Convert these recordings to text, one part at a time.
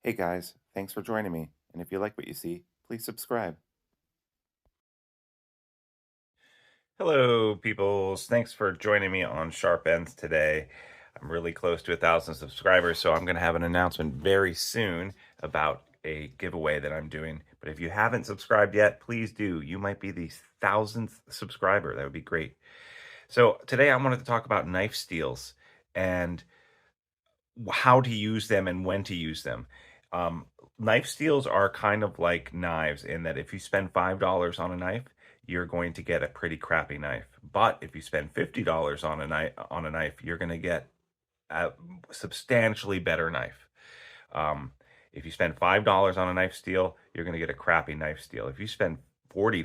Hey guys, thanks for joining me. And if you like what you see, please subscribe. Hello, peoples. Thanks for joining me on Sharp Ends today. I'm really close to 1,000 subscribers, so I'm going to have an announcement very soon about a giveaway that I'm doing. But if you haven't subscribed yet, please do. You might be the 1,000th subscriber. That would be great. So today I wanted to talk about knife steels and how to use them and when to use them. Um, Knife steels are kind of like knives in that if you spend $5 on a knife, you're going to get a pretty crappy knife. But if you spend $50 on a knife, you're going to get a substantially better knife. Um, if you spend $5 on a knife steel, you're going to get a crappy knife steel. If you spend $40,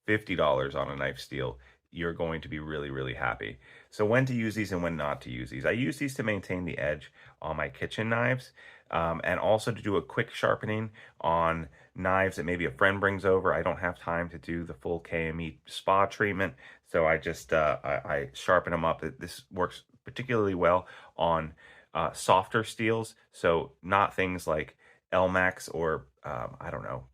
$50 on a knife steel, you're going to be really, really happy. So when to use these and when not to use these. I use these to maintain the edge on my kitchen knives, and also to do a quick sharpening on knives that maybe a friend brings over. I don't have time to do the full KME spa treatment, so I just I sharpen them up. This works particularly well on softer steels, so not things like Elmax or I don't know,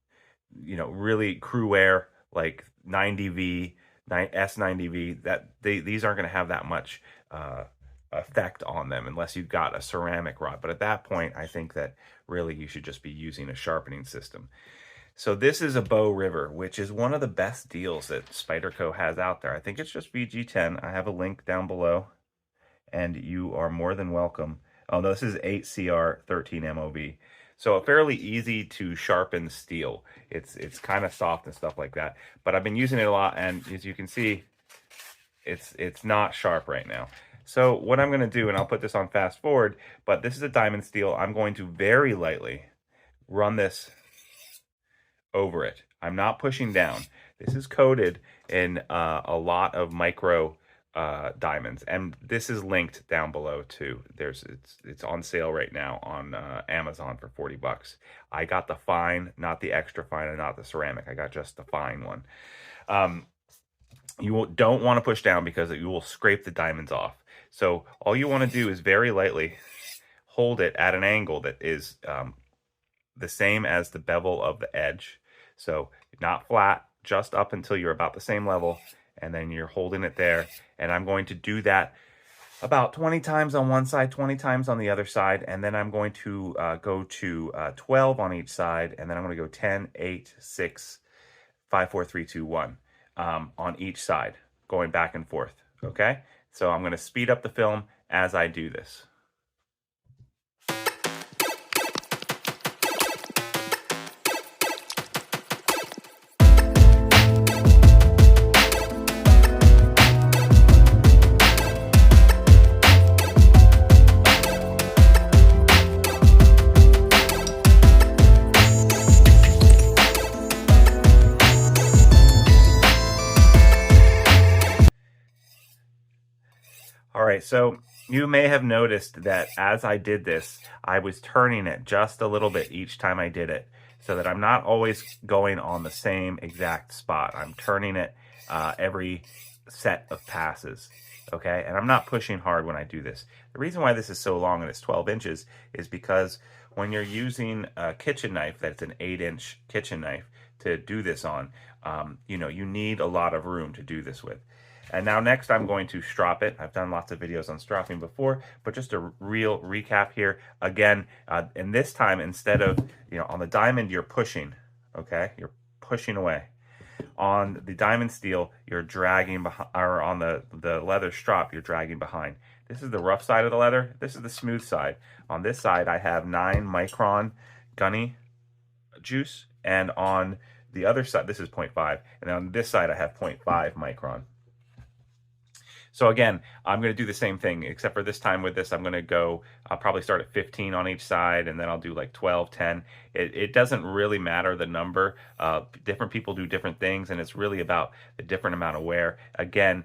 really Cruair like 90V, S90V. That these aren't going to have that much effect on them unless you've got a ceramic rod. But at that point, I think that really you should just be using a sharpening system. So this is a Bow River, which is one of the best deals that Spyderco has out there. I think it's just VG10. I have a link down below, and you are more than welcome. Oh, no, this is 8CR 13 MOV. So a fairly easy to sharpen steel. It's kind of soft and stuff like that. But I've been using it a lot, and as you can see, it's not sharp right now. So what I'm going to do, and I'll put this on fast forward, but this is a diamond steel. I'm going to very lightly run this over it. I'm not pushing down. This is coated in a lot of micro diamonds, and this is linked down below too. It's on sale right now on Amazon for $40. I got the fine, not the extra fine, and not the ceramic. I got just the fine one. You don't want to push down because you will scrape the diamonds off. So all you want to do is very lightly hold it at an angle that is the same as the bevel of the edge. So not flat, just up until you're about the same level, and then you're holding it there. And I'm going to do that about 20 times on one side, 20 times on the other side, and then I'm going to go to 12 on each side, and then I'm going to go 10, 8, 6, 5, 4, 3, 2, 1 on each side, going back and forth, okay? So I'm going to speed up the film as I do this. All right, so you may have noticed that as I did this, I was turning it just a little bit each time I did it, so that I'm not always going on the same exact spot. I'm turning it every set of passes, okay? And I'm not pushing hard when I do this. The reason why this is so long and it's 12 inches is because when you're using a kitchen knife that's an 8-inch kitchen knife to do this on, you need a lot of room to do this with. And now next I'm going to strop it. I've done lots of videos on stropping before, but just a real recap here. Again, and this time instead of, on the diamond you're pushing, okay? You're pushing away. On the diamond steel, you're dragging behind, or on the leather strop, you're dragging behind. This is the rough side of the leather. This is the smooth side. On this side, I have 9 micron gunny juice, and on the other side, this is 0.5, and on this side, I have 0.5 micron. So again, I'm going to do the same thing, except for this time with this, I'm going to go, I'll probably start at 15 on each side, and then I'll do like 12, 10. It doesn't really matter the number. Different people do different things, and it's really about the different amount of wear. Again,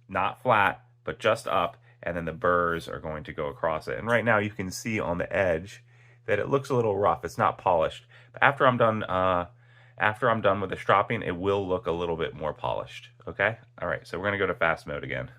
not flat, but just up, and then the burrs are going to go across it. And right now you can see on the edge that it looks a little rough. It's not polished. But after I'm done with the stropping, it will look a little bit more polished, okay? All right, so we're gonna go to fast mode again.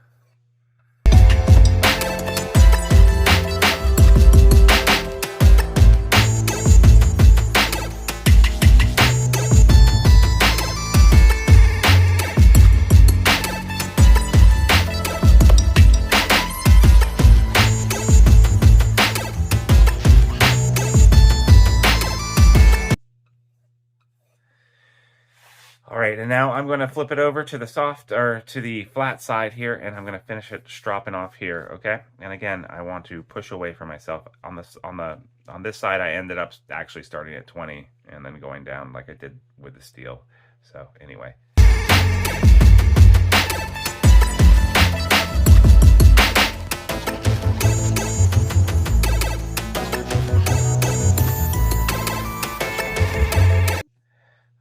right, and now I'm going to flip it over to the to the flat side here, and I'm going to finish it stropping off here, okay? And again, I want to push away from myself. On this side, I ended up actually starting at 20 and then going down like I did with the steel. So anyway.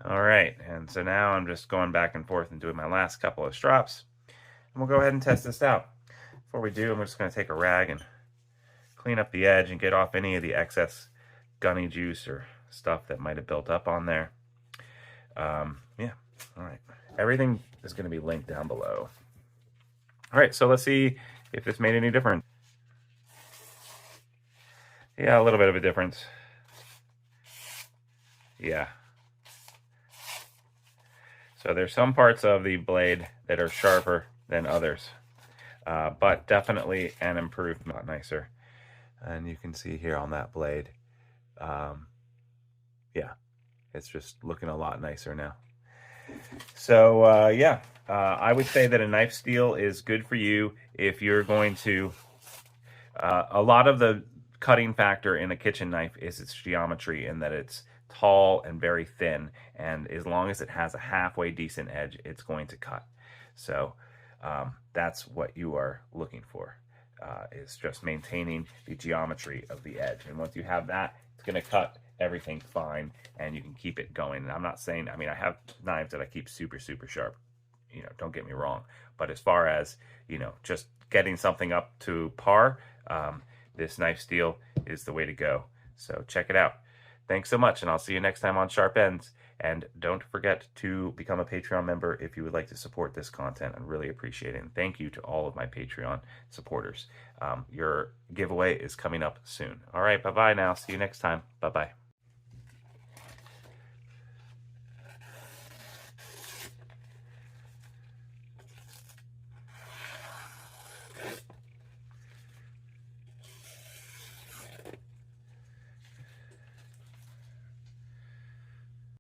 All right, and so now I'm just going back and forth and doing my last couple of strops. And we'll go ahead and test this out. Before we do, I'm just going to take a rag and clean up the edge and get off any of the excess gunny juice or stuff that might have built up on there. Yeah, all right. Everything is going to be linked down below. All right, so let's see if this made any difference. Yeah, a little bit of a difference. Yeah. So there's some parts of the blade that are sharper than others, but definitely an improvement, a lot nicer. And you can see here on that blade, yeah, it's just looking a lot nicer now. So yeah, I would say that a knife steel is good for you if you're going to, a lot of the cutting factor in a kitchen knife is its geometry, in that it's tall and very thin, and as long as it has a halfway decent edge, it's going to cut. So that's what you are looking for, is just maintaining the geometry of the edge. And once you have that, it's going to cut everything fine, and you can keep it going. And I'm not saying, I mean, I have knives that I keep super, super sharp, you know, don't get me wrong. But as far as, you know, just getting something up to par, this knife steel is the way to go. So check it out. Thanks so much, and I'll see you next time on Sharp Ends. And don't forget to become a Patreon member if you would like to support this content. I really appreciate it. And thank you to all of my Patreon supporters. Your giveaway is coming up soon. All right, bye-bye now. See you next time. Bye-bye.